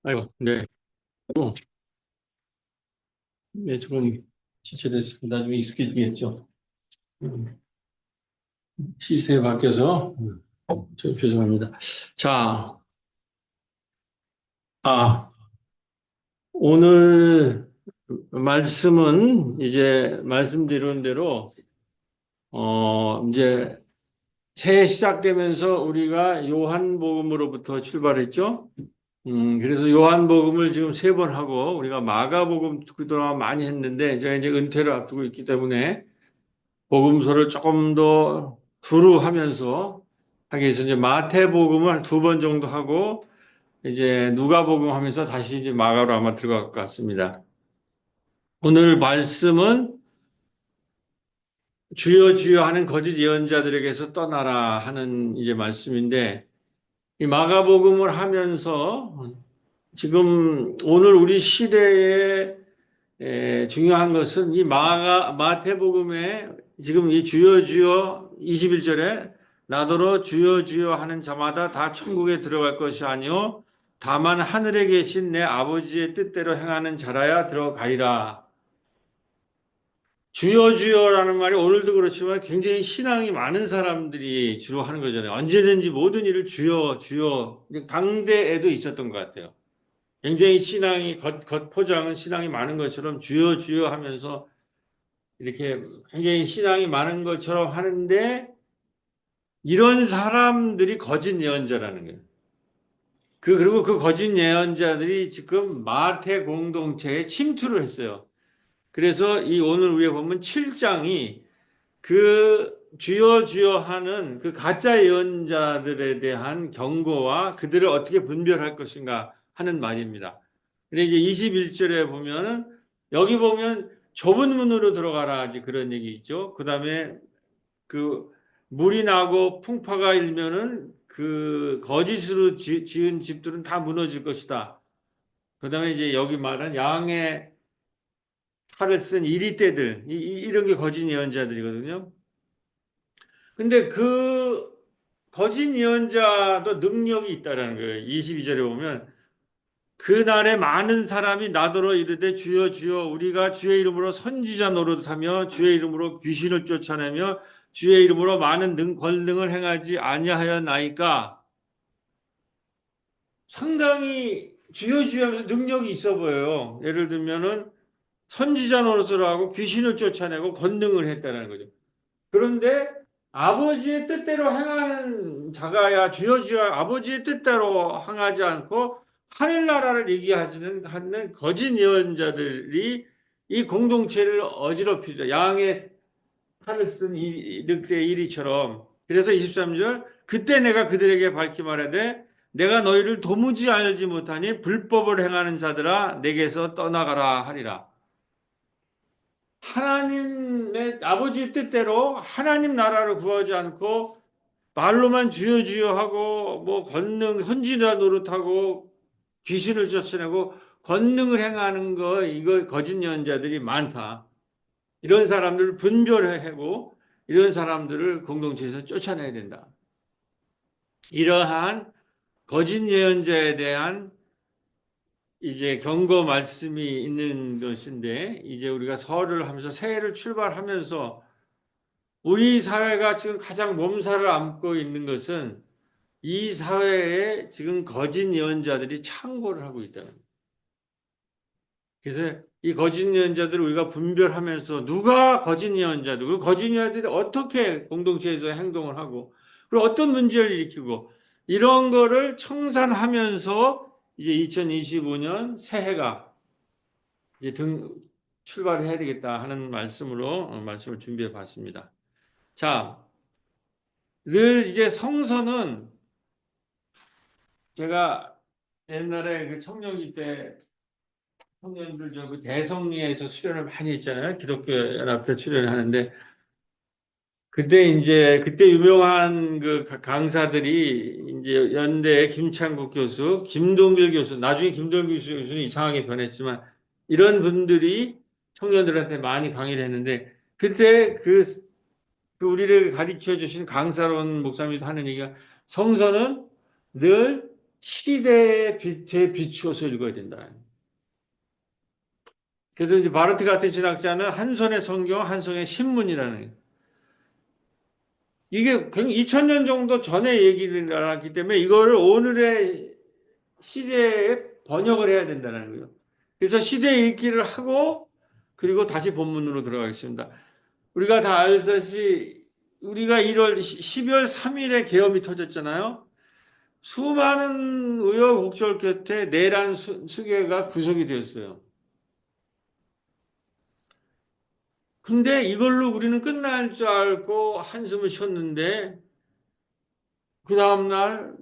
아이고, 네. 어, 네, 조금 지체됐습니다. 나중에 익숙해지겠죠. 음, 시세에 바뀌어서, 죄송합니다. 자, 아, 오늘 말씀은 이제 말씀드린 대로, 이제 새해 시작되면서 우리가 요한복음으로부터 출발했죠. 그래서 요한복음을 지금 세 번 하고, 우리가 마가복음 그동안 많이 했는데, 제가 이제 은퇴를 앞두고 있기 때문에, 복음서를 조금 더 두루 하면서 하기 위해서 이제 마태복음을 한 두 번 정도 하고 이제 누가복음 하면서 다시 이제 마가로 아마 들어갈 것 같습니다. 오늘 말씀은 주여 주여 하는 거짓 예언자들에게서 떠나라 하는 이제 말씀인데 이 마가복음을 하면서 지금 오늘 우리 시대에 중요한 것은 이 마태복음에 지금 이 주여 주여 21절에 나더러 주여 주여 하는 자마다 다 천국에 들어갈 것이 아니요 다만 하늘에 계신 내 아버지의 뜻대로 행하는 자라야 들어가리라. 주여 주여라는 말이 오늘도 그렇지만 굉장히 신앙이 많은 사람들이 주로 하는 거잖아요. 언제든지 모든 일을 주여 주여. 당대에도 있었던 것 같아요. 굉장히 신앙이 겉포장은 신앙이 많은 것처럼 주여 주여 하면서 이렇게 굉장히 신앙이 많은 것처럼 하는데 이런 사람들이 거짓 예언자라는 거예요. 그리고 그 거짓 예언자들이 지금 마태 공동체에 침투를 했어요. 그래서 이 오늘 우리가 보면 7장이 그 주여 주여 하는 그 가짜 예언자들에 대한 경고와 그들을 어떻게 분별할 것인가 하는 말입니다. 근데 이제 21절에 보면은 여기 보면 좁은 문으로 들어가라 이제 그런 얘기 있죠. 그다음에 그 물이 나고 풍파가 일면은 그 거짓으로 지은 집들은 다 무너질 것이다. 그다음에 이제 여기 말한 양의 탈을 쓴 이리떼들 이런 게 거짓 예언자들이거든요. 근데 그 거짓 예언자도 능력이 있다라는 거예요. 22절에 보면 그날에 많은 사람이 나더러 이르되 주여 주여 우리가 주의 이름으로 선지자 노릇하며 주의 이름으로 귀신을 쫓아내며 주의 이름으로 많은 권능을 행하지 아니하였나이까. 상당히 주여 주여 하면서 능력이 있어 보여요. 예를 들면은 선지자 노릇을 하고 귀신을 쫓아내고 권능을 했다는 거죠. 그런데 아버지의 뜻대로 행하는 자가야 주여 주여 아버지의 뜻대로 행하지 않고 하늘나라를 얘기하지는 않는 거짓 예언자들이 이 공동체를 어지럽히죠. 양의 탈을 쓴 늑대 이리처럼. 그래서 23절 그때 내가 그들에게 밝히 말하되 내가 너희를 도무지 알지 못하니 불법을 행하는 자들아 내게서 떠나가라 하리라. 하나님의 아버지 뜻대로 하나님 나라를 구하지 않고 말로만 주여 주여 하고 뭐 권능 선지자 노릇하고 귀신을 쫓아내고 권능을 행하는 거 이거 거짓 예언자들이 많다. 이런 사람들을 분별하고 이런 사람들을 공동체에서 쫓아내야 된다. 이러한 거짓 예언자에 대한 이제 경고 말씀이 있는 것인데 이제 우리가 설을 하면서 새해를 출발하면서 우리 사회가 지금 가장 몸살을 앓고 있는 것은 이 사회에 지금 거짓 예언자들이 창궐을 하고 있다는 거예요. 그래서 이 거짓 예언자들을 우리가 분별하면서 누가 거짓 예언자들, 그 거짓 예언자들이 어떻게 공동체에서 행동을 하고, 그리고 어떤 문제를 일으키고, 이런 거를 청산하면서 이제 2025년 새해가 이제 출발해야 되겠다 하는 말씀으로 말씀을 준비해 봤습니다. 자, 늘 이제 성서는 제가 옛날에 그 청년기 때 청년들 저그 대성리에서 수련을 많이 했잖아요. 기독교 연합회 수련을 하는데 그때 유명한 그 강사들이 이제 연대 김창국 교수, 김동길 교수, 나중에 김동길 교수는 이상하게 변했지만 이런 분들이 청년들한테 많이 강의를 했는데 그때 그 우리를 가르쳐 주신 강사론 목사님도 하는 얘기가 성서는 늘 시대의 빛에 비추어서 읽어야 된다. 그래서 이제 바르트 같은 신학자는 한 손의 성경, 한 손의 신문이라는 거예요. 이게 2000년 정도 전에 얘기를 나왔기 때문에 이거를 오늘의 시대에 번역을 해야 된다는 거예요. 그래서 시대 읽기를 하고 그리고 다시 본문으로 들어가겠습니다. 우리가 다 알듯이 우리가 12월 3일에 계엄이 터졌잖아요. 수많은 우여곡절 끝에 내란 수계가 구속이 되었어요. 근데 이걸로 우리는 끝날 줄 알고 한숨을 쉬었는데 그 다음날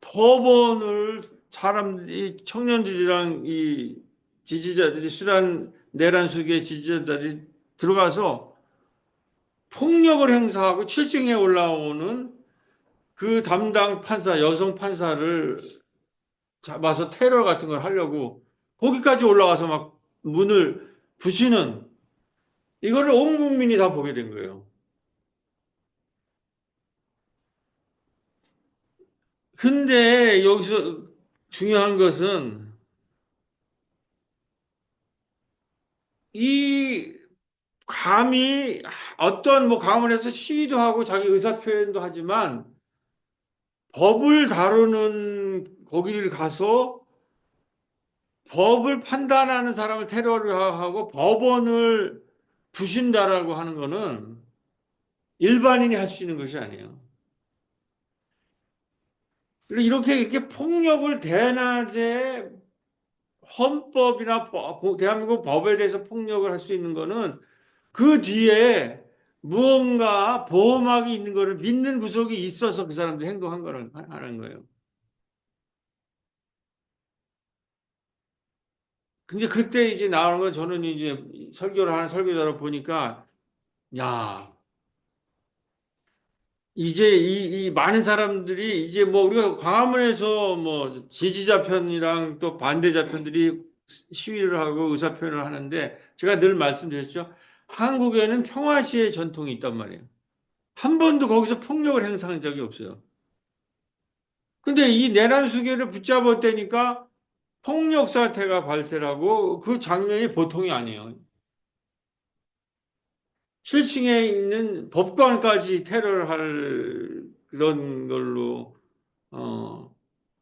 법원을 사람들이 청년들이랑 이 지지자들이 내란 수계 지지자들이 들어가서 폭력을 행사하고 7층에 올라오는 그 담당 판사, 여성 판사를 잡아서 테러 같은 걸 하려고 거기까지 올라가서 막 문을 부시는 이거를 온 국민이 다 보게 된 거예요. 근데 여기서 중요한 것은 이 감히 어떤 뭐 강원에서 시위도 하고 자기 의사 표현도 하지만 법을 다루는 거기를 가서 법을 판단하는 사람을 테러를 하고 법원을 부신다라고 하는 거는 일반인이 할 수 있는 것이 아니에요. 그리고 이렇게 폭력을 대낮에 헌법이나 대한민국 법에 대해서 폭력을 할 수 있는 거는 그 뒤에 무언가 보호막이 있는 거를 믿는 구석이 있어서 그 사람들이 행동한 거를 하는 거예요. 근데 그때 이제 나오는 건 저는 이제 설교를 하는 설교자로 보니까 야 이제 이 많은 사람들이 이제 뭐 우리가 광화문에서 뭐 지지자 편이랑 또 반대자 편들이 시위를 하고 의사 표현을 하는데 제가 늘 말씀드렸죠. 한국에는 평화시의 전통이 있단 말이에요. 한 번도 거기서 폭력을 행사한 적이 없어요. 근데 이 내란 수계를 붙잡았다니까 폭력 사태가 발생하고 그 장면이 보통이 아니에요. 실층에 있는 법관까지 테러를 할 그런 걸로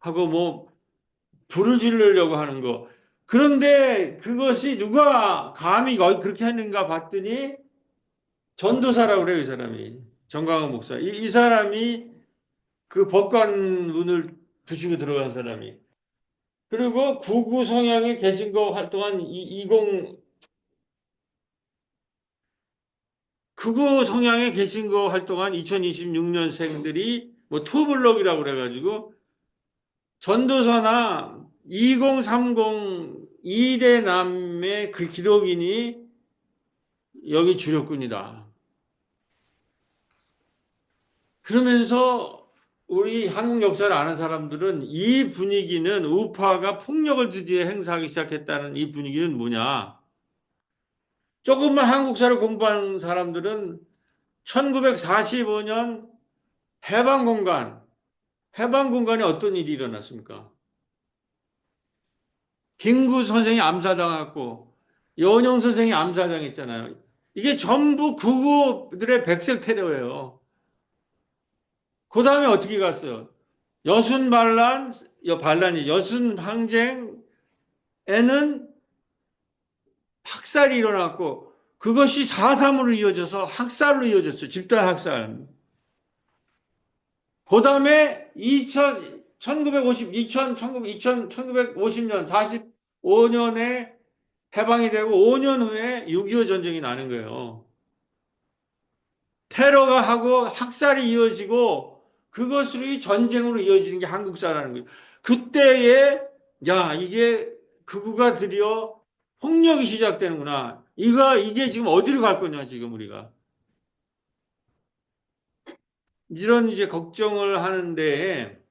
하고 뭐 불을 지르려고 하는 거. 그런데 그것이 누가 감히 그렇게 했는가 봤더니 전도사라고 그래요, 이 사람이. 정광훈 목사. 이 사람이 그 법관 문을 부시고 들어간 사람이. 그리고 구구 성향의 개신교 활동한 극우 성향의 개신교 활동한 2026년생들이 뭐 투블럭이라고 그래가지고 전도사나 2030 2대 남의 그 기독인이 여기 주력군이다. 그러면서 우리 한국 역사를 아는 사람들은 이 분위기는 우파가 폭력을 드디어 행사하기 시작했다는 이 분위기는 뭐냐? 조금만 한국사를 공부한 사람들은 1945년 해방공간, 해방공간에 어떤 일이 일어났습니까? 김구 선생이 암살당했고, 연영 선생이 암살당했잖아요. 이게 전부 구구들의 백색 테러예요. 그 다음에 어떻게 갔어요? 여순 반란, 반란이 여순 항쟁에는 학살이 일어났고, 그것이 4.3으로 이어져서 학살로 이어졌어요. 집단 학살. 그 다음에 1950, 1950년, 45년에 해방이 되고 5년 후에 6.25 전쟁이 나는 거예요. 테러가 하고 학살이 이어지고 그것으로 전쟁으로 이어지는 게 한국사라는 거예요. 그때에 야 이게 극우가 드디어 폭력이 시작되는구나. 이게 지금 어디로 갈 거냐 지금 우리가 이런 이제 걱정을 하는데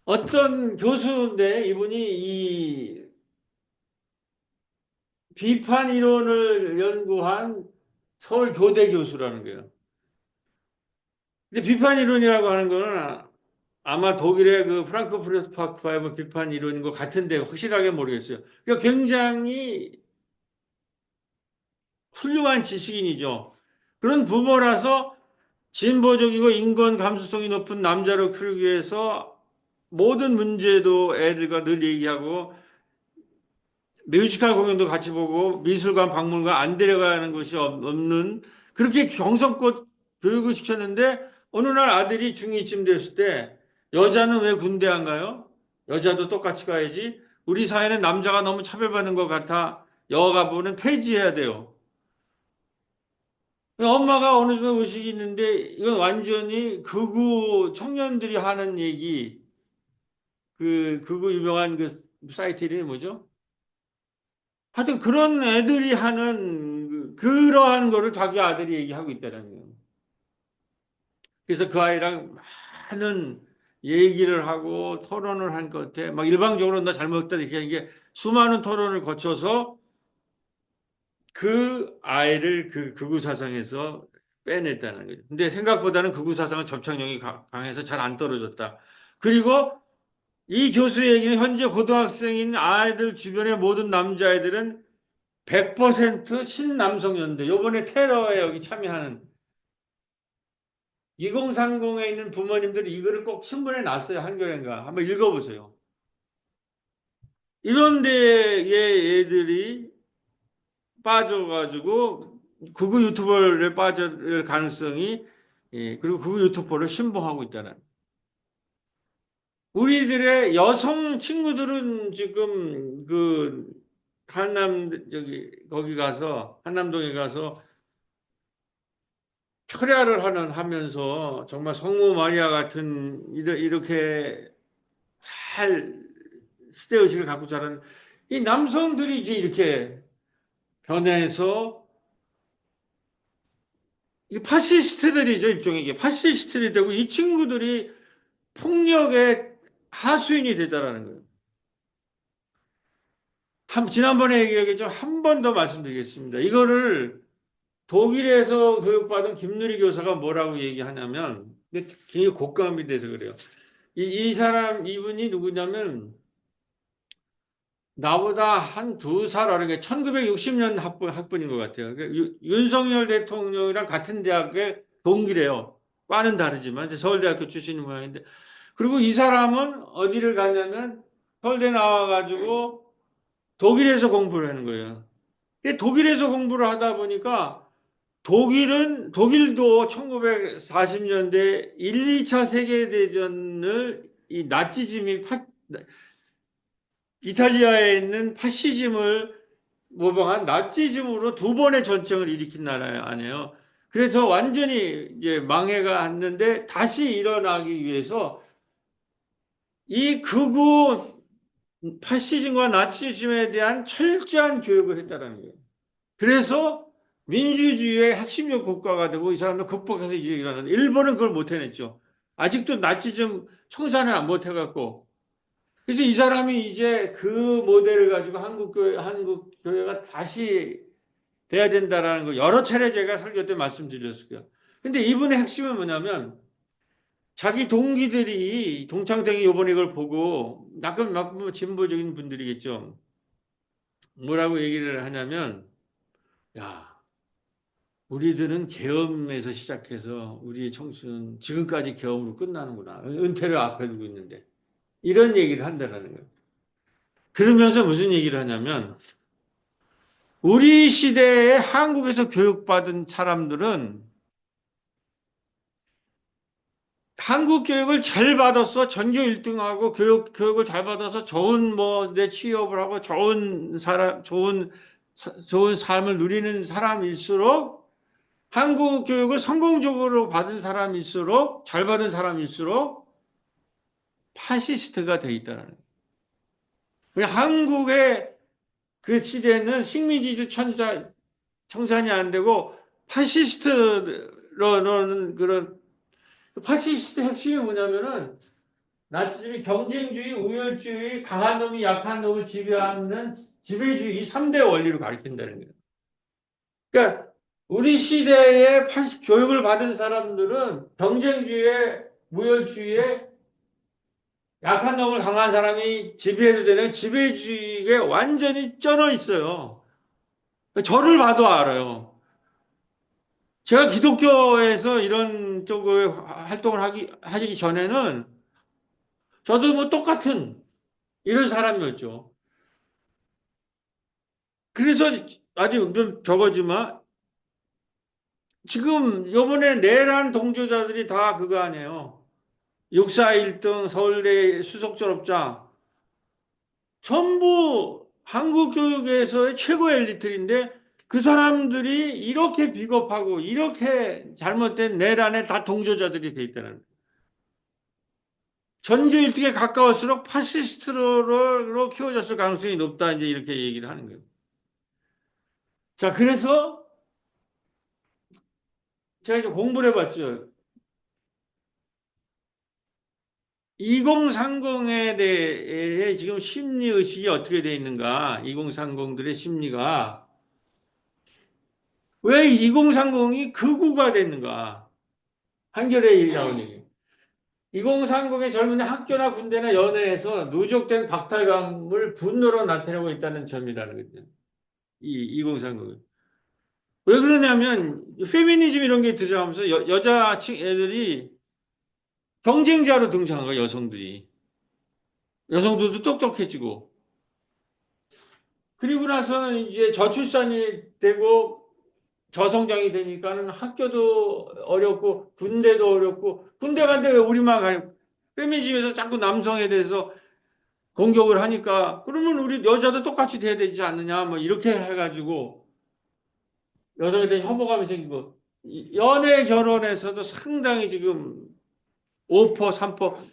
어떤 교수인데 이분이 이 비판 이론을 연구한 서울 교대 교수라는 거예요. 근데 비판 이론이라고 하는 거는 아마 독일의 그 프랑크푸르트 파이브 비판 이론인 것 같은데 확실하게 모르겠어요. 그러니까 굉장히 훌륭한 지식인이죠. 그런 부모라서 진보적이고 인권 감수성이 높은 남자로 키우기 위해서 모든 문제도 애들과 늘 얘기하고 뮤지컬 공연도 같이 보고 미술관, 박물관 안 데려가는 것이 없는 그렇게 정성껏 교육을 시켰는데 어느 날 아들이 중2쯤 됐을 때 여자는 왜 군대 안 가요? 여자도 똑같이 가야지. 우리 사회는 남자가 너무 차별받는 것 같아. 여가부는 폐지해야 돼요. 엄마가 어느 정도 의식이 있는데 이건 완전히 극우 청년들이 하는 얘기, 그 극우 유명한 그 사이트 이름이 뭐죠? 하여튼 그런 애들이 하는 그러한 거를 자기 아들이 얘기하고 있다는 거예요. 그래서 그 아이랑 많은 얘기를 하고 토론을 한 것 같아. 막 일방적으로 나 잘못했다 이렇게 하는 게 수많은 토론을 거쳐서 그 아이를 그 극우 사상에서 빼냈다는 거죠. 근데 생각보다는 극우 사상은 접착력이 강해서 잘 안 떨어졌다. 그리고 이 교수 얘기는 현재 고등학생인 아이들 주변의 모든 남자애들은 100% 신남성연대. 요번에 테러에 여기 참여하는 2030에 있는 부모님들이 이거를 꼭 신문에 놨어요. 한겨레인가. 한번 읽어보세요. 이런 데에 애들이 빠져가지고 극우 유튜버에 빠질 가능성이 그리고 극우 유튜버를 신봉하고 있다는. 우리들의 여성 친구들은 지금 그 한남 여기 거기 가서 한남동에 가서 철야를 하면서 정말 성모 마리아 같은 이렇게 잘 시대의식을 갖고 자란 이 남성들이 이제 이렇게 변해서 이 파시스트들이죠. 일종의 이게 파시스트들이 되고 이 친구들이 폭력의 하수인이 되다라는 거예요. 지난번에 얘기하겠죠. 한 번 더 말씀드리겠습니다. 이거를 독일에서 교육받은 김누리 교사가 뭐라고 얘기하냐면, 근데 굉장히 곡감이 돼서 그래요. 이 사람, 이분이 누구냐면, 나보다 한 두 살 어린 게 1960년 학번인 것 같아요. 그러니까 윤석열 대통령이랑 같은 대학의 동기래요. 과는 다르지만, 이제 서울대학교 출신인 모양인데. 그리고 이 사람은 어디를 가냐면, 서울대 나와가지고 독일에서 공부를 하는 거예요. 근데 독일에서 공부를 하다 보니까 독일도 1940년대 1, 2차 세계대전을 이 나치즘이 이탈리아에 있는 파시즘을 모방한 나치즘으로 두 번의 전쟁을 일으킨 나라 아니에요. 그래서 완전히 이제 망해가 왔는데 다시 일어나기 위해서 이 극우 파시즘과 나치즘에 대한 철저한 교육을 했다는 거예요. 그래서 민주주의의 핵심적 국가가 되고 이 사람도 극복해서 이제 일어났는데 일본은 그걸 못 해냈죠. 아직도 나치즘 청산을 못 해갖고 그래서 이 사람이 이제 그 모델을 가지고 한국 교회가 다시 돼야 된다라는 거 여러 차례 제가 설교 때 말씀드렸어요. 근데 이분의 핵심은 뭐냐면 자기 동기들이 동창생이 요번에 이걸 보고 약간 진보적인 분들이겠죠. 뭐라고 얘기를 하냐면 야 우리들은 계엄에서 시작해서 우리의 청춘은 지금까지 계엄으로 끝나는구나. 은퇴를 앞에 두고 있는데 이런 얘기를 한다는 거예요. 그러면서 무슨 얘기를 하냐면 우리 시대에 한국에서 교육받은 사람들은 한국 교육을 잘 받아서 전교 1등하고 교육을 잘 받아서 좋은 뭐 내 취업을 하고 좋은 삶을 누리는 사람일수록 한국 교육을 성공적으로 받은 사람일수록 잘 받은 사람일수록 파시스트가 돼 있다는 거예요. 그냥 한국의 그 시대는 식민지주 청산이 안 되고 파시스트로는 그런 파시스트 핵심이 뭐냐면은 나치즘이 경쟁주의, 우열주의, 강한 놈이 약한 놈을 지배하는 지배주의 이 3대 원리를 가리킨다는 거예요. 그러니까 우리 시대에 교육을 받은 사람들은 경쟁주의에, 무열주의에 약한 놈을 강한 사람이 지배해도 되는 지배주의에 완전히 쩔어 있어요. 저를 봐도 알아요. 제가 기독교에서 이런 쪽의 활동을 하기 전에는 저도 뭐 똑같은 이런 사람이었죠. 그래서 아직 좀 적어지만 지금 요번에 내란 동조자들이 다 그거 아니에요. 육사 1등 서울대 수석 졸업자 전부 한국 교육에서의 최고 엘리트인데 그 사람들이 이렇게 비겁하고 이렇게 잘못된 내란에 다 동조자들이 돼 있다는 거예요. 전교 1등에 가까울수록 파시스트로 키워졌을 가능성이 높다. 이제 이렇게 얘기를 하는 거예요. 자, 그래서 제가 이제 공부를 해봤죠. 2030에 대해 지금 심리의식이 어떻게 되어 있는가. 2030들의 심리가. 왜 2030이 극우가 됐는가. 한겨레 나온 얘기. 2030의 젊은이 학교나 군대나 연애에서 누적된 박탈감을 분노로 나타내고 있다는 점이라는 거죠. 이 2030. 왜 그러냐면 페미니즘 이런 게 들어가면서 여자 애들이 경쟁자로 등장한 거야, 여성들이. 여성들도 똑똑해지고. 그리고 나서는 이제 저출산이 되고 저성장이 되니까는 학교도 어렵고 군대도 어렵고 군대 간데 왜 우리만 가요? 페미니즘에서 자꾸 남성에 대해서 공격을 하니까 그러면 우리 여자도 똑같이 돼야 되지 않느냐 뭐 이렇게 해가지고 여성에 대한 혐오감이 생기고 연애 결혼에서도 상당히 지금 5% 3%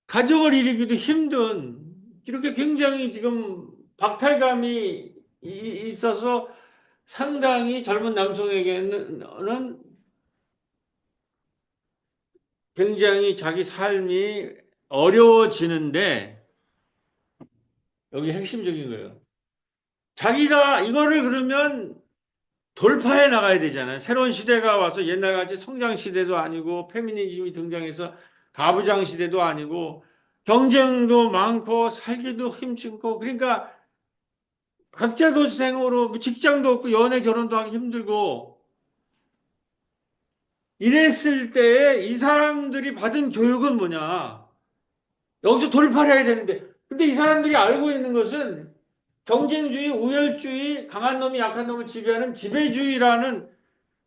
가정을 이루기도 힘든 이렇게 굉장히 지금 박탈감이 있어서 상당히 젊은 남성에게는 굉장히 자기 삶이 어려워지는데 여기 핵심적인 거예요. 자기가 이거를 그러면 돌파해 나가야 되잖아요. 새로운 시대가 와서 옛날같이 성장 시대도 아니고 페미니즘이 등장해서 가부장 시대도 아니고 경쟁도 많고 살기도 힘들고 그러니까 각자 도생으로 직장도 없고 연애 결혼도 하기 힘들고 이랬을 때 이 사람들이 받은 교육은 뭐냐? 여기서 돌파를 해야 되는데 근데 이 사람들이 알고 있는 것은 경쟁주의, 우열주의, 강한 놈이 약한 놈을 지배하는 지배주의라는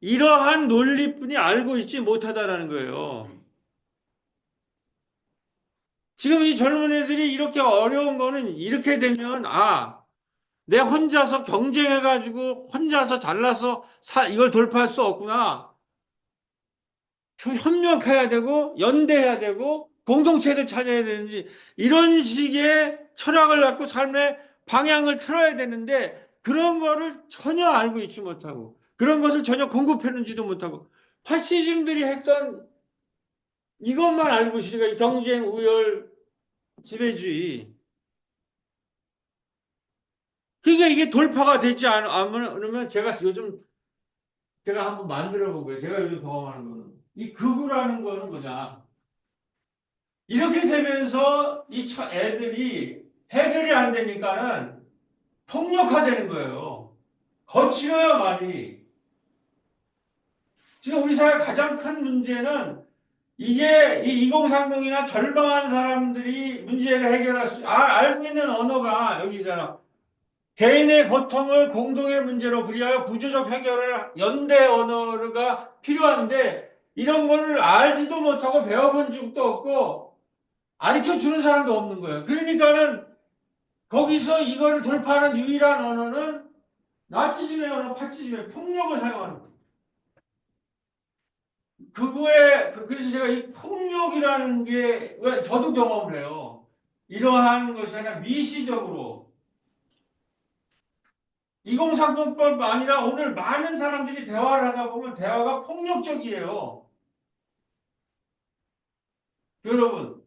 이러한 논리뿐이 알고 있지 못하다라는 거예요. 지금 이 젊은 애들이 이렇게 어려운 거는 이렇게 되면 내 혼자서 경쟁해가지고 혼자서 잘나서 이걸 돌파할 수 없구나. 협력해야 되고 연대해야 되고 공동체를 찾아야 되는지 이런 식의 철학을 갖고 삶의 방향을 틀어야 되는데 그런 거를 전혀 알고 있지 못하고 그런 것을 전혀 공급했는지도 못하고 파시즘들이 했던 이것만 알고 있으니까 경쟁, 우열, 지배주의. 그러니까 이게 돌파가 되지 않으면 제가 요즘 제가 한번 만들어 본 거예요. 제가 요즘 경험하는 거는. 이 극우라는 거는 뭐냐. 이렇게 되면서 이 애들이 해결이 안 되니까는 폭력화되는 거예요. 거칠어요, 말이. 지금 우리 사회 가장 큰 문제는 이게 이 2030이나 절망한 사람들이 문제를 해결할 알고 있는 언어가 여기 있잖아. 개인의 고통을 공동의 문제로 분리하여 구조적 해결을 연대 언어가 필요한데 이런 거를 알지도 못하고 배워본 적도 없고 가르쳐 주는 사람도 없는 거예요. 그러니까는 거기서 이거를 돌파하는 유일한 언어는 나치즘의 언어, 파치즘의 폭력을 사용하는 거예요. 그래서 제가 이 폭력이라는 게, 왜 저도 경험을 해요. 이러한 것이 아니라 미시적으로 2030법 아니라 오늘 많은 사람들이 대화를 하다 보면 대화가 폭력적이에요. 여러분,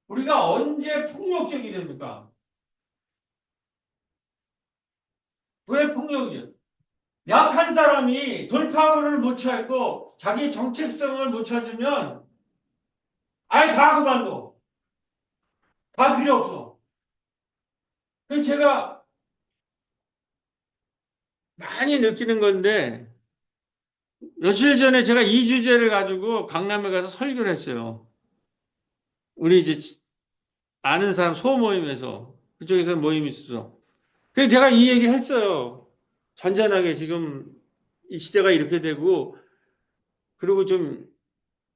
우리가 언제 폭력적이 됩니까? 왜 폭력이에요? 약한 사람이 돌파구를 못 찾고 자기 정체성을 못 찾으면 아예 다 그만둬. 다 필요 없어. 그래서 제가 많이 느끼는 건데, 며칠 전에 제가 이 주제를 가지고 강남에 가서 설교를 했어요. 우리 이제 아는 사람 소모임에서, 그쪽에서 모임이 있어서. 그래서 제가 이 얘기를 했어요. 잔잔하게 지금 이 시대가 이렇게 되고, 그리고 좀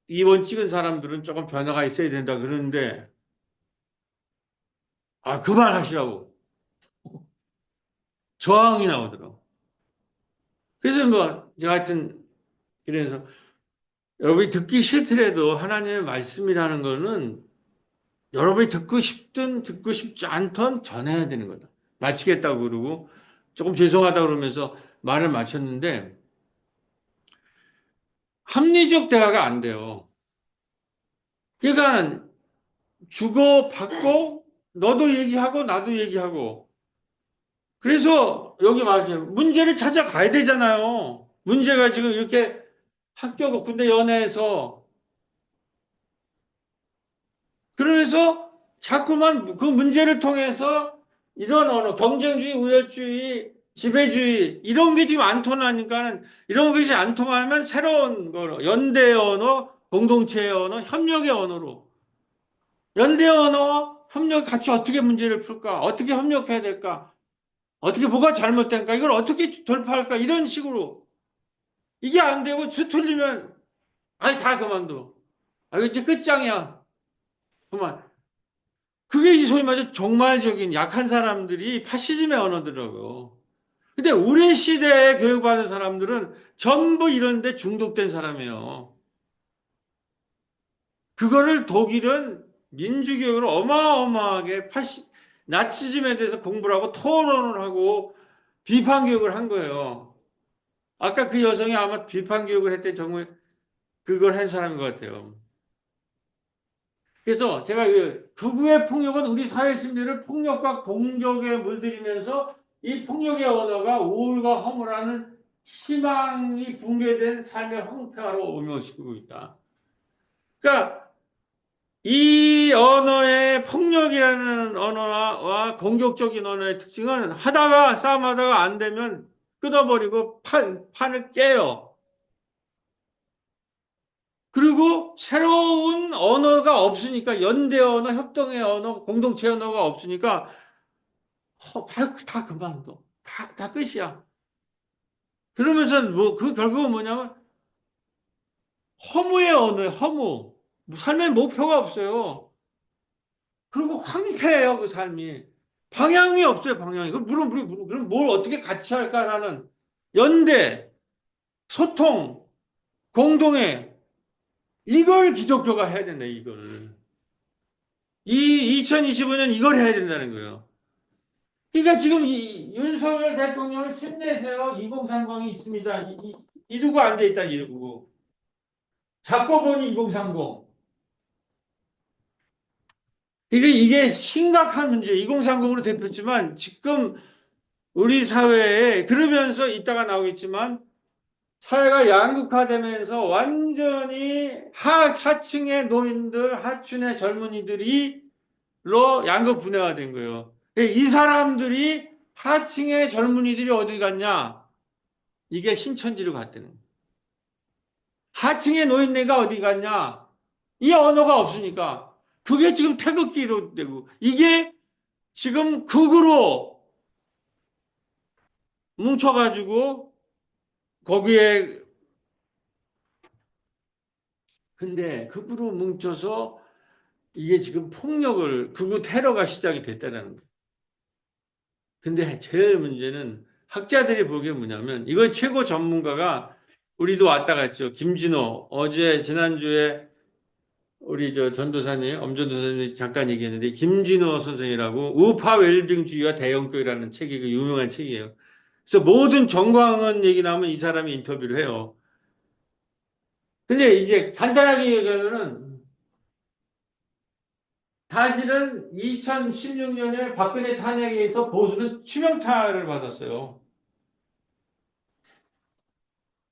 입원 찍은 사람들은 조금 변화가 있어야 된다 그러는데, 아, 그만하시라고. 저항이 나오더라고. 그래서 뭐, 제가 하여튼, 그래서 여러분이 듣기 싫더라도 하나님의 말씀이라는 거는 여러분이 듣고 싶든 듣고 싶지 않든 전해야 되는 거다. 마치겠다고 그러고, 조금 죄송하다 그러면서 말을 마쳤는데, 합리적 대화가 안 돼요. 그러니까 주고받고, 너도 얘기하고, 나도 얘기하고, 그래서 여기 맞아요. 문제를 찾아가야 되잖아요. 문제가 지금 이렇게 학교, 군대, 연애에서 그러면서 자꾸만 그 문제를 통해서 이런 언어, 경쟁주의, 우월주의, 지배주의 이런 게 지금 안 통하니까는 이런 것이 안 통하면 새로운 거로 연대 언어, 공동체 언어, 협력의 언어로 연대 언어, 협력 같이 어떻게 문제를 풀까? 어떻게 협력해야 될까? 어떻게 뭐가 잘못된가? 이걸 어떻게 돌파할까? 이런 식으로 이게 안 되고 주 틀리면 아니 다 그만둬. 아 이거 이제 끝장이야. 그만. 그게 이제 소위 말해서 종말적인 약한 사람들이 파시즘의 언어더라고요. 근데 우리 시대에 교육받은 사람들은 전부 이런 데 중독된 사람이에요. 그거를 독일은 민주교육을 어마어마하게 나치즘에 대해서 공부를 하고 토론을 하고 비판 교육을 한 거예요. 아까 그 여성이 아마 비판 교육을 했대 정말 그걸 한 사람인 것 같아요. 그래서 제가 그 극우의 폭력은 우리 사회 심리를 폭력과 공격에 물들이면서 이 폭력의 언어가 우울과 허물하는 희망이 붕괴된 삶의 황폐화로 오염시키고 있다. 그러니까 이 언어의 폭력이라는 언어와 공격적인 언어의 특징은 하다가 싸움하다가 안 되면 끊어버리고 판을 깨요. 그리고 새로운 언어가 없으니까 연대 언어, 협동의 언어, 공동체 언어가 없으니까 다 그만둬. 다 끝이야. 그러면서 뭐 그 결국은 뭐냐면 허무의 언어예요. 허무. 삶의 목표가 없어요. 그리고 황폐해요. 그 삶이. 방향이 없어요. 방향이. 그럼 뭘 어떻게 같이 할까라는 연대, 소통, 공동의 이걸 기독교가 해야 된다. 이걸. 이 2025년 이걸 해야 된다는 거예요. 그러니까 지금 이 윤석열 대통령은 힘내세요. 2030이 있습니다. 이러고 앉아있다, 이러고. 자꾸 보니 2030. 이게 심각한 문제. 2030으로 대표지만 지금 우리 사회에 그러면서 이따가 나오겠지만 사회가 양극화되면서 완전히 하층의 노인들, 하층의 젊은이들이 양극 분해화된 거예요. 이 사람들이 하층의 젊은이들이 어디 갔냐? 이게 신천지로 갔다는 거예요. 하층의 노인네가 어디 갔냐? 이 언어가 없으니까. 그게 지금 태극기로 되고, 이게 지금 극으로 뭉쳐가지고, 거기에, 근데 극으로 뭉쳐서 이게 지금 극우 테러가 시작이 됐다는 거예요. 근데 제일 문제는 학자들이 보기에 뭐냐면, 이거 최고 전문가가 우리도 왔다 갔죠. 김진호. 지난주에 우리 전도사님, 엄전도사님 잠깐 얘기했는데, 김진호 선생이라고 우파 웰빙주의와 대형교회라는 책이 그 유명한 책이에요. 그래서 모든 정광훈 얘기 나오면 이 사람이 인터뷰를 해요. 근데 이제 간단하게 얘기하면은, 사실은 2016년에 박근혜 탄핵에 의해서 보수는 치명타를 받았어요.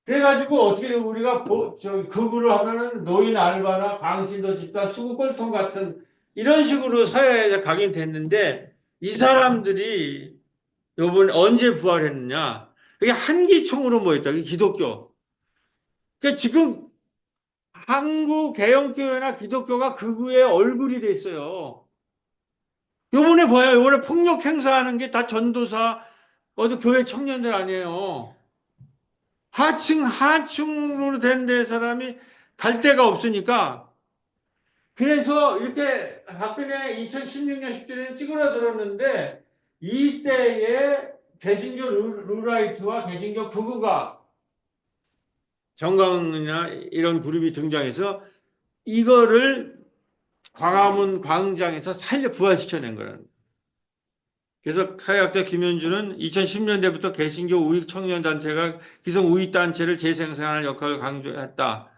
그래가지고 어떻게 우리가 극우를 하면은 노인 알바나 강신도 집단, 수구 꼴통 같은 이런 식으로 사회에 각인됐는데 이 사람들이 요번 언제 부활했느냐? 그게 한기총으로 모였다. 그게 기독교. 그러니까 지금 한국 개혁교회나 기독교가 극우의 얼굴이 됐어요. 요번에 봐요. 요번에 폭력 행사하는 게 다 전도사, 어디 교회 청년들 아니에요. 하층으로 된 데 사람이 갈 데가 없으니까. 그래서 이렇게 박근혜 2016년 10주년 찌그러들었는데, 이때에 개신교 루라이트와 개신교 극우가 정강이나 이런 그룹이 등장해서 이거를 광화문 광장에서 부활시켜낸 거라는 거예요. 그래서 사회학자 김현주는 2010년대부터 개신교 우익 청년단체가 기성 우익단체를 재생산하는 역할을 강조했다.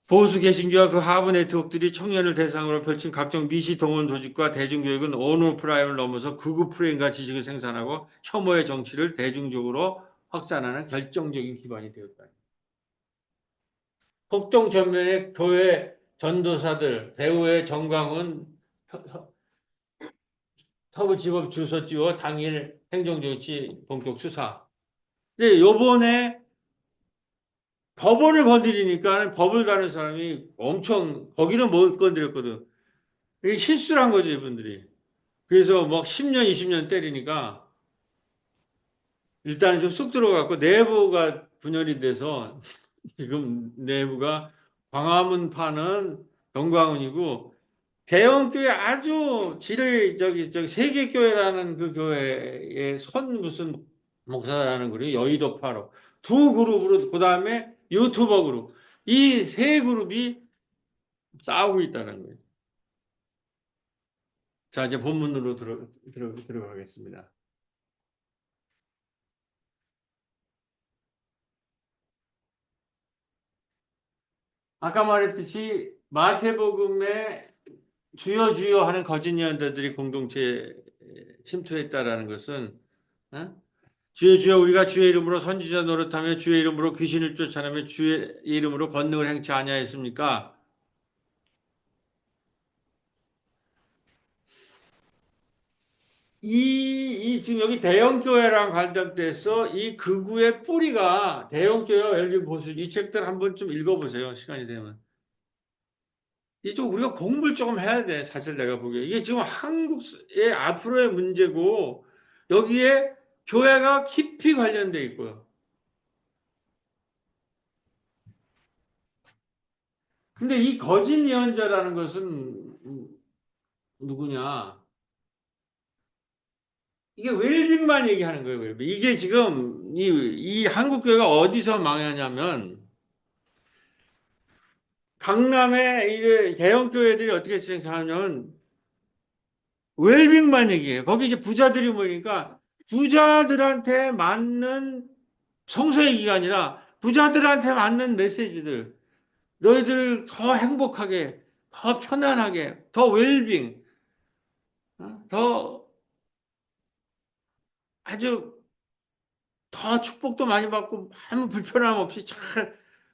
보수 개신교와 그 하부 네트워크들이 청년을 대상으로 펼친 각종 미시 동원 조직과 대중교육은 온오프라임을 넘어서 극우 프레임과 지식을 생산하고 혐오의 정치를 대중적으로 확산하는 결정적인 기반이 되었다. 폭동 전면에 교회 전도사들, 배우의 정광훈 서부지법 주소 띄워 당일 행정조치 본격 수사. 근데 요번에 법원을 건드리니까 법을 다룬 사람이 엄청, 거기는 못 건드렸거든. 이게 실수를 한 거지, 이분들이. 그래서 막 10년, 20년 때리니까 일단 좀 쑥 들어갔고 내부가 분열이 돼서 지금 내부가 광화문 파는 정광훈이고 대형교회 아주 저기 세계교회라는 그 교회의 무슨 목사라는 그룹이 여의도 파로 두 그룹으로 그 다음에 유튜버 그룹 이 세 그룹이 싸우고 있다는 거예요. 자 이제 본문으로 들어가겠습니다. 아까 말했듯이 마태복음에 주여 주여 하는 거짓 예언자들이 공동체에 침투했다라는 것은 어? 주여 주여 우리가 주의 이름으로 선지자 노릇하며 주의 이름으로 귀신을 쫓아내며 주의 이름으로 권능을 행치 아니하였습니까? 지금 여기 대형교회랑 관련돼서 이 극우의 뿌리가 대형교회와 웰빙 보수 이 책들 한번 좀 읽어보세요. 시간이 되면. 이게 좀 우리가 공부를 조금 해야 돼. 사실 내가 보기에. 이게 지금 한국의 앞으로의 문제고 여기에 교회가 깊이 관련돼 있고요. 근데 이 거짓 예언자라는 것은 누구냐? 이게 웰빙만 얘기하는 거예요. 웰빙. 이게 지금 이 한국 교회가 어디서 망하냐면 강남의 이 대형 교회들이 어떻게 생각하냐면 웰빙만 얘기해요. 거기 이제 부자들이 모이니까 부자들한테 맞는 성서 얘기가 아니라 부자들한테 맞는 메시지들. 너희들 더 행복하게, 더 편안하게, 더 웰빙, 더 아주 더 축복도 많이 받고 아무 불편함 없이 잘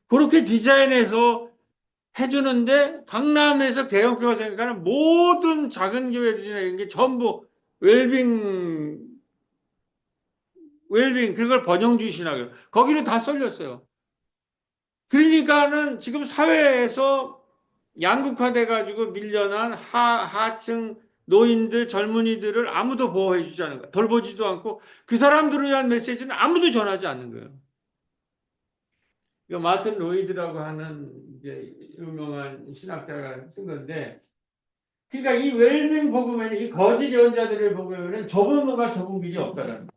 그렇게 디자인해서 해주는데 강남에서 대형교회가 생각하는 모든 작은 교회들이나 이런 게 전부 웰빙 그걸 번영주의신학이에요. 거기는 다 쏠렸어요. 그러니까는 지금 사회에서 양극화돼 가지고 밀려난 하층 노인들 젊은이들을 아무도 보호해 주지 않는 거예요. 돌보지도 않고 그 사람들을 위한 메시지는 아무도 전하지 않는 거예요. 이거 마틴 로이드라고 하는 이제 유명한 신학자가 쓴 건데, 그러니까 이 웰빙 복음에는 이 거짓 예언자들의 복음에는 좁은 문과 좁은 길이 없다는 거예요.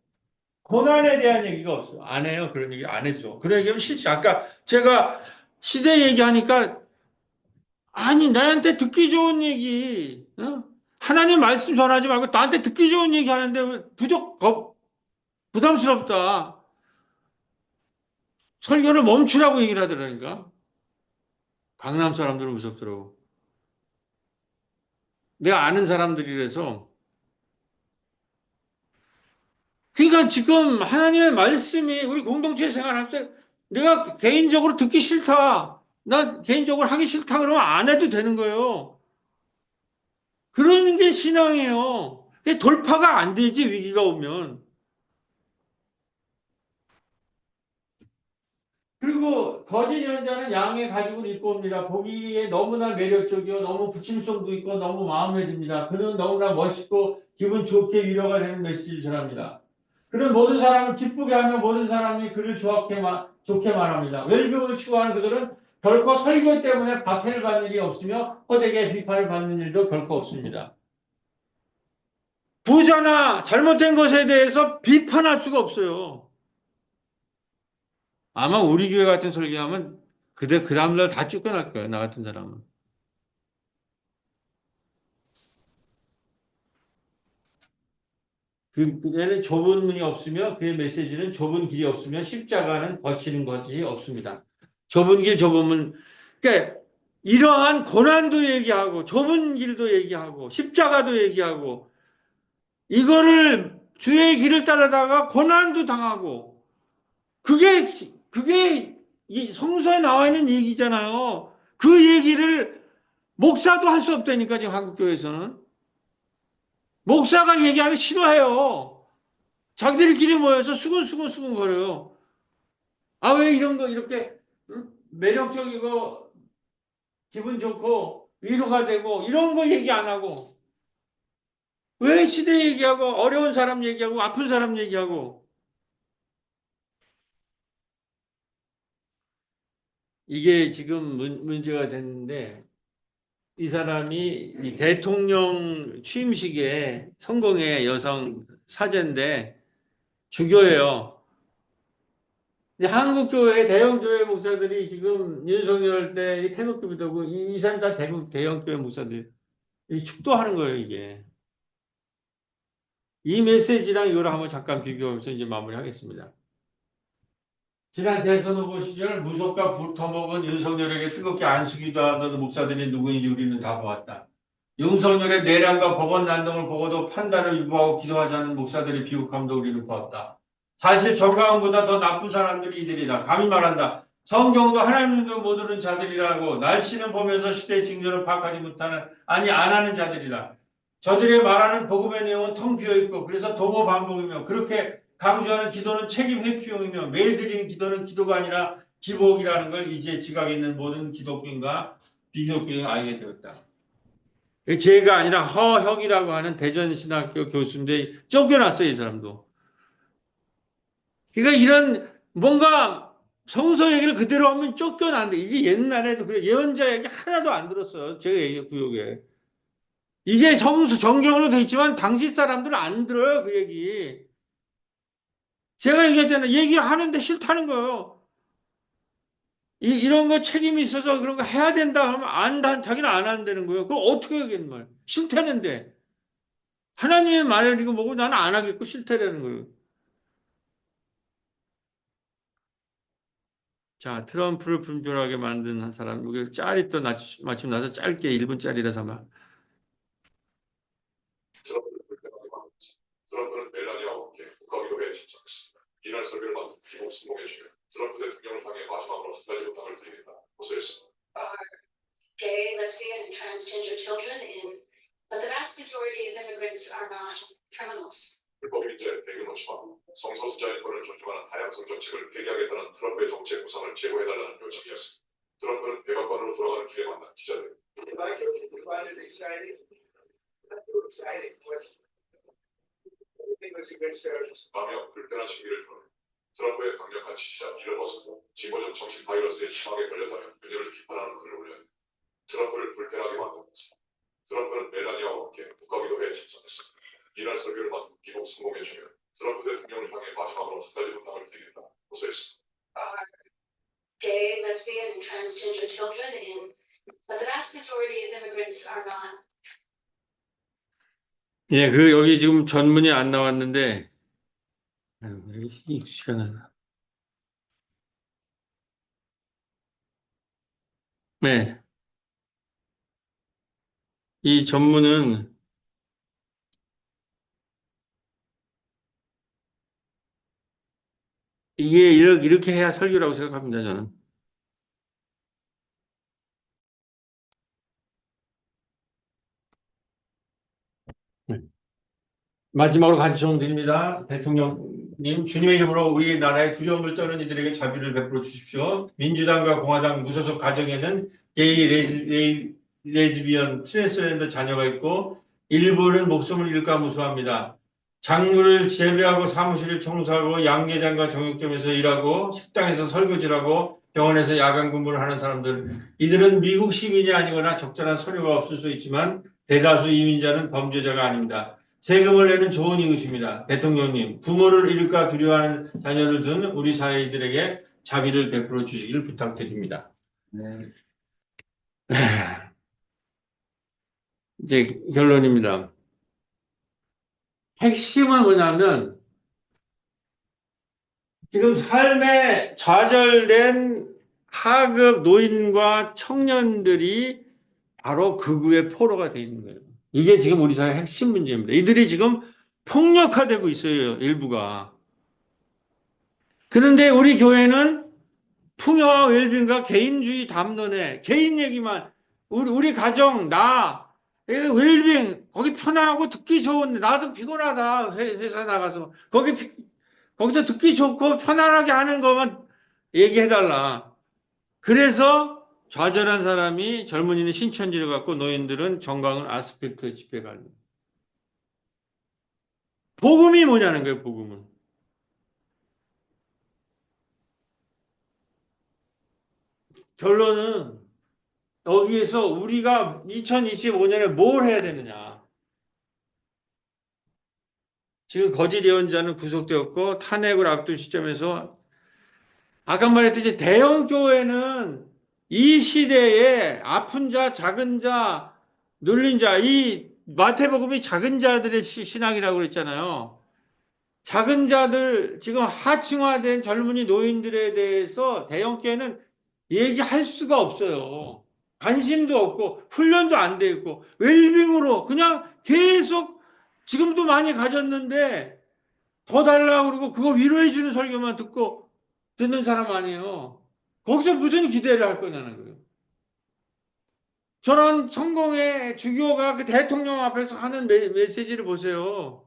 고난에 대한 얘기가 없어. 안 해요. 그런 얘기 안 해줘. 그런 얘기하면 싫지. 아까 제가 시대 얘기하니까 아니 나한테 듣기 좋은 얘기, 어? 하나님 말씀 전하지 말고 나한테 듣기 좋은 얘기 하는데 왜 부담스럽다. 설교를 멈추라고 얘기를 하더라니까. 강남 사람들은 무섭더라고. 내가 아는 사람들이라서. 그러니까 지금 하나님의 말씀이 우리 공동체 생활할 때 내가 개인적으로 듣기 싫다. 나 개인적으로 하기 싫다 그러면 안 해도 되는 거예요. 그러는 게 신앙이에요. 그게 돌파가 안 되지, 위기가 오면. 그리고 거짓 연자는 양의 가죽을 입고 옵니다. 보기에 너무나 매력적이요, 너무 부침성도 있고 너무 마음에 듭니다. 그는 너무나 멋있고 기분 좋게 위로가 되는 메시지를 전합니다. 그는 모든 사람을 기쁘게 하며 모든 사람이 그를 좋게 말합니다. 웰빙을 추구하는 그들은 결코 설교 때문에 박해를 받는 일이 없으며 헛되게 비판을 받는 일도 결코 없습니다. 부자나 잘못된 것에 대해서 비판할 수가 없어요. 아마 우리 교회 같은 설교하면 그 다음날 다 쫓겨날 거예요. 나 같은 사람은. 그에는 좁은 문이 없으며 그의 메시지는 좁은 길이 없으며 십자가는 거치는 것이 없습니다. 좁은 길, 좁은 문. 그러니까 이러한 고난도 얘기하고 좁은 길도 얘기하고 십자가도 얘기하고 이거를 주의 길을 따르다가 고난도 당하고 그게 이 성서에 나와 있는 얘기잖아요. 그 얘기를 목사도 할 수 없다니까 지금 한국 교회에서는 목사가 얘기하기 싫어해요. 자기들끼리 모여서 수근수근 거려요. 아, 왜 이런 거 이렇게 매력적이고 기분 좋고 위로가 되고 이런 거 얘기 안 하고 왜 시대 얘기하고 어려운 사람 얘기하고 아픈 사람 얘기하고 이게 지금 문제가 됐는데 이 사람이 이 대통령 취임식에 성공의 여성 사제인데 주교예요. 한국 교회 대형 교회 목사들이 지금 윤석열 때 태극기도 하고 이 사람 다 대형 교회 목사들 이 축도하는 거예요 이게. 이 메시지랑 이걸 한번 잠깐 비교하면서 이제 마무리하겠습니다. 지난 대선 후보 시절 무속과 불터먹은 윤석열에게 뜨겁게 안수기도 하던 목사들이 누구인지 우리는 다 보았다. 윤석열의 내란과 법원 난동을 보고도 판단을 유보하고 기도하지 않는 목사들의 비극함도 우리는 보았다. 사실 정강훈보다 더 나쁜 사람들이 이들이다. 감히 말한다. 성경도 하나님도 못 들은 자들이라고 날씨는 보면서 시대의 징조를 파악하지 못하는 아니 안 하는 자들이다. 저들의 말하는 복음의 내용은 텅 비어있고 그래서 도모 반복이며 그렇게 강조하는 기도는 책임 회피용이며 매일 드리는 기도는 기도가 아니라 기복이라는 걸 이제 지각에 있는 모든 기독교인과 비기독교인이 알게 되었다. 제가 아니라 허혁이라고 하는 대전신학교 교수인데 쫓겨났어요, 이 사람도. 그러니까 이런 뭔가 성서 얘기를 그대로 하면 쫓겨난데 이게 옛날에도 그래 예언자 얘기 하나도 안 들었어요. 제가 얘기 구역에. 이게 성서 정경으로 돼 있지만 당시 사람들은 안 들어요, 그 얘기. 제가 얘기했잖아요. 얘기를 하는데 싫다는 거예요. 이런 거 책임이 있어서 그런 거 해야 된다 하면 자기는 안 한다는 거예요. 그럼 어떻게 하겠는 말? 싫다는데. 하나님의 말을 이거 보고 나는 안 하겠고 싫다라는 거예요. 자, 트럼프를 분별하게 만든 한 사람, 이게 짤이 또 마침 나서 짧게 1분짜리라서 막. 트럼프를 불편하게 만들었습니다. 트럼프는 멜라니아와 함께 국가기도회에 신청했습니다. 이날 설교를 맡은 미국 성공회 주요 트럼프 대통령을 향해 마지막으로 한 가지 부탁을 드립니다. 호소했습니다. Gay, lesbian, and transgender children in, but the vast majority of immigrants are not criminals. 불법인재 배경을 추구하고 성소수자 인권을 존중하는 다양성 정책을 폐기하겠다는 트럼프의 정책 구상을 제고해달라는 요청이었습니다. 트럼프는 백악관으로 돌아가는 길에 만난 기자들. 하며 불편한 시기를 드러내 트럼프의 강력한 지지자 일론 머스크는 진보적 정신 바이러스에 심하게 걸렸다며 그녀를 비판하는 글을 올렸다. 트럼프를 불편하게 만들었습니다. 트럼프는 멜라니아와 함께 국가기도회에 신청했습니다. 이날 설교를 맡은 미국 성공회 주요 트럼프 대통령을 향해 마지막으로 한 가지 부탁을 드리겠다 호소했습니다. Gay, lesbian, and transgender children in, but the vast majority of immigrants are not. 예, 여기 지금 전문이 안 나왔는데, 이 시간은. 네, 이 전문은 이게 이렇게 해야 설교라고 생각합니다, 저는. 네. 마지막으로 간청 드립니다. 대통령님, 주님의 이름으로 우리나라의 두려움을 떠는 이들에게 자비를 베풀어 주십시오. 민주당과 공화당 무소속 가정에는 게이, 레즈비언, 트랜스젠더 자녀가 있고 일부는 목숨을 잃을까 무서워합니다. 작물을 재배하고 사무실을 청소하고 양계장과 정육점에서 일하고 식당에서 설거지를 하고 병원에서 야간 근무를 하는 사람들, 이들은 미국 시민이 아니거나 적절한 서류가 없을 수 있지만 대다수 이민자는 범죄자가 아닙니다. 세금을 내는 좋은 이웃입니다. 대통령님, 부모를 잃을까 두려워하는 자녀를 둔 우리 사회들에게 자비를 베풀어 주시길 부탁드립니다. 네. 이제 결론입니다. 핵심은 뭐냐면 지금 삶에 좌절된 하급 노인과 청년들이 바로 극우의 포로가 되어 있는 거예요. 이게 지금 우리 사회의 핵심 문제입니다. 이들이 지금 폭력화되고 있어요, 일부가. 그런데 우리 교회는 풍요와 웰빙과 개인주의 담론에 개인 얘기만, 우리 가정, 웰빙, 거기 편하고 듣기 좋은데, 나도 피곤하다, 회사 나가서. 거기서 듣기 좋고 편안하게 하는 것만 얘기해달라. 그래서 좌절한 사람이, 젊은이는 신천지를 갖고 노인들은 정광훈 아스팔트 집회 가는. 복음이 뭐냐는 거예요, 복음은. 결론은 여기에서 우리가 2025년에 뭘 해야 되느냐. 지금 거짓 예언자는 구속되었고 탄핵을 앞둔 시점에서 아까 말했듯이 대형 교회는 이 시대에 아픈 자, 작은 자, 눌린 자, 이 마태복음이 작은 자들의 신앙이라고 그랬잖아요. 작은 자들, 지금 하층화된 젊은이 노인들에 대해서 대형 교회는 얘기할 수가 없어요. 관심도 없고 훈련도 안 돼 있고 웰빙으로 그냥 계속 지금도 많이 가졌는데 더 달라고 그러고 그거 위로해 주는 설교만 듣는 사람 아니에요. 거기서 무슨 기대를 할 거냐는 거예요. 저런 성공의 주교가 그 대통령 앞에서 하는 메시지를 보세요.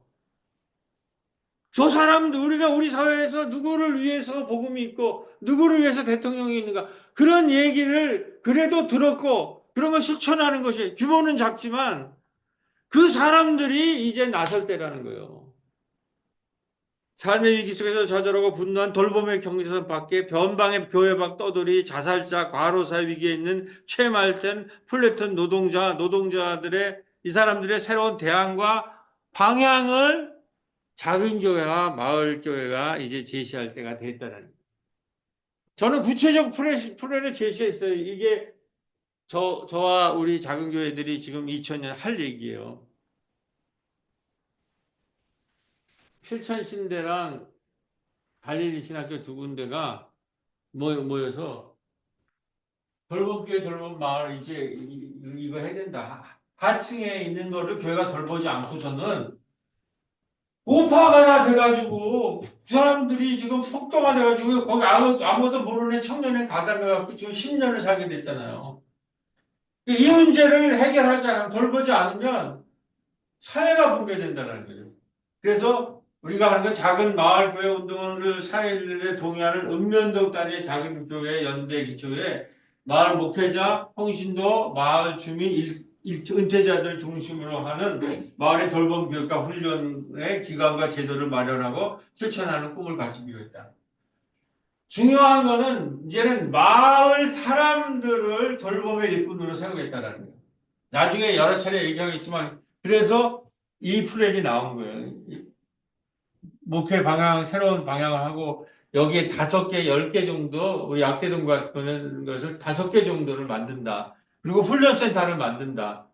저 사람도 우리가 우리 사회에서 누구를 위해서 복음이 있고 누구를 위해서 대통령이 있는가 그런 얘기를 그래도 들었고 그런 걸 실천하는 것이 규모는 작지만 그 사람들이 이제 나설 때라는 거예요. 삶의 위기 속에서 좌절하고 분노한 돌봄의 경계선 밖에 변방의 교회 밖 떠돌이 자살자 과로사 위기에 있는 최말된 플래톤 노동자들의 이 사람들의 새로운 대안과 방향을 작은 교회와 마을 교회가 이제 제시할 때가 됐다는. 저는 구체적 플랜을 제시했어요. 이게 저와 우리 작은 교회들이 지금 2000년 할 얘기예요. 필천신대랑 갈릴리 신학교 두 군데가 모여서 돌봄교회 돌봄마을 이제 이거 해야 된다. 하층에 있는 거를 교회가 돌보지 않고서는 오파가 다 돼가지고 그 사람들이 지금 폭도가 돼가지고 거기 아무도 모르는 청년에 가담해갖고 지금 10년을 살게 됐잖아요. 이 문제를 해결하지 않으면 돌보지 않으면 사회가 붕괴된다는 거예요. 그래서 우리가 하는 건 작은 마을 교회 운동을 사회를 동의하는 읍면동 단위의 작은 교회 연대 기초에 마을 목회자, 홍신도, 마을 주민, 은퇴자들 중심으로 하는 마을의 돌봄 교육과 훈련의 기관과 제도를 마련하고 실천하는 꿈을 가지기로 했다. 중요한 거는 이제는 마을 사람들을 돌봄의 일꾼으로 세우겠다라는 거예요. 나중에 여러 차례 얘기하겠지만 그래서 이 플랜이 나온 거예요. 목회 방향, 새로운 방향을 하고 여기에 5개, 10개 정도 우리 약대동 같은 것을 5개 정도를 만든다. 그리고 훈련센터를 만든다.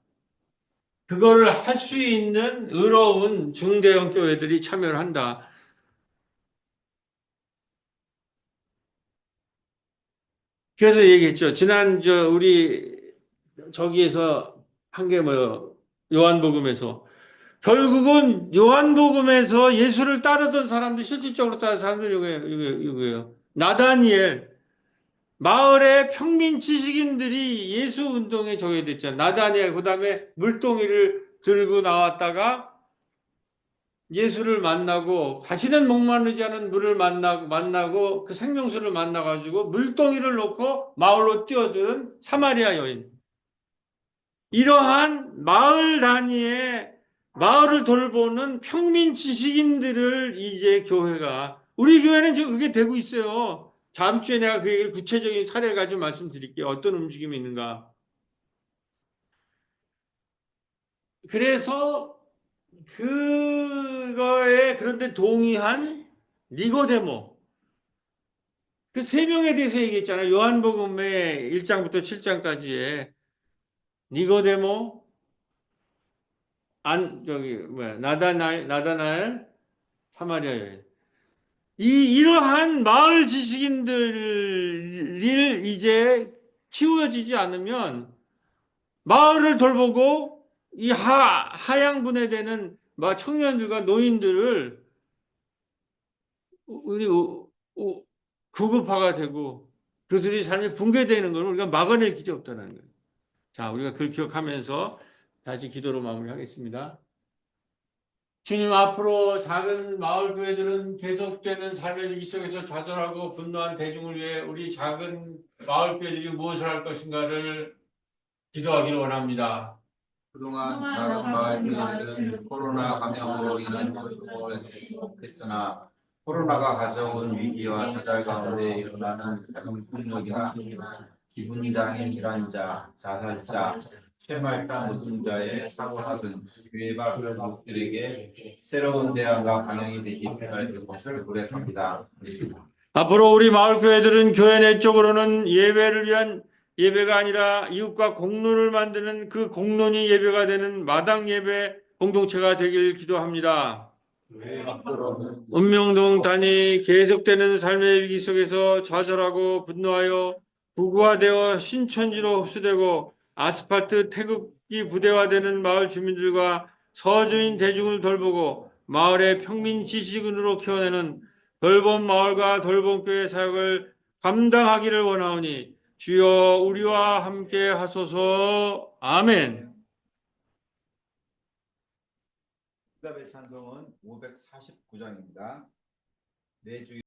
그거를 할 수 있는 의로운 중대형 교회들이 참여를 한다. 그래서 얘기했죠. 지난 우리 저기에서 한 게 뭐요? 요한복음에서 결국은 요한복음에서 예수를 따르던 사람들 실질적으로 따르는 사람들 이거예요. 나다니엘 마을의 평민 지식인들이 예수 운동에 저게 됐잖아요. 나다니엘 그다음에 물동이를 들고 나왔다가 예수를 만나고 다시는 목마르지 않은 물을 만나고 그 생명수를 만나가지고 물동이를 놓고 마을로 뛰어든 사마리아 여인. 이러한 마을 단위의 마을을 돌보는 평민 지식인들을 이제 교회가 우리 교회는 지금 그게 되고 있어요. 다음 주에 내가 그 얘기를 구체적인 사례 가지고 말씀드릴게요. 어떤 움직임이 있는가. 그래서 그거에 그런데 동의한 니고데모 그 세 명에 대해서 얘기했잖아요. 요한복음의 1장부터 7장까지의 니고데모 저기 뭐야 나다나엘 사마리아 여인 이러한 마을 지식인들을 이제 키워지지 않으면 마을을 돌보고 이 하향분해 되는 청년들과 노인들을 우리 구급화가 되고 그들의 삶이 붕괴되는 걸 우리가 막아낼 길이 없다는 거예요. 자, 우리가 그걸 기억하면서 다시 기도로 마무리하겠습니다. 주님, 앞으로 작은 마을 교회들은 계속되는 삶의 위기 속에서 좌절하고 분노한 대중을 위해 우리 작은 마을 교회들이 무엇을 할 것인가를 기도하기를 원합니다. 그동안 작은 마을 교회들은 코로나 감염으로 인한 고통을 극복했으나 코로나가 가져온 위기와 좌절 가운데 일어나는 가정폭력이나 기분장애 질환자, 자살자, 폐말단 노동자의 사고나 등 교회 밖 가족들에게 새로운 대안과 방향이 되기 필요할 것을 고백합니다. 앞으로 우리 마을 교회들은 교회 내적으로는 예배를 위한 예배가 아니라 이웃과 공론을 만드는 그 공론이 예배가 되는 마당 예배 공동체가 되길 기도합니다. 운명동 단위 계속되는 삶의 위기 속에서 좌절하고 분노하여 부부화되어 신천지로 흡수되고 아스팔트 태극기 부대화되는 마을 주민들과 서주인 대중을 돌보고 마을의 평민 지식인으로 키워내는 돌봄 마을과 돌봄 교회 사역을 감당하기를 원하오니 주여 우리와 함께 하소서. 아멘. 응답의 찬송은 549장입니다. 매주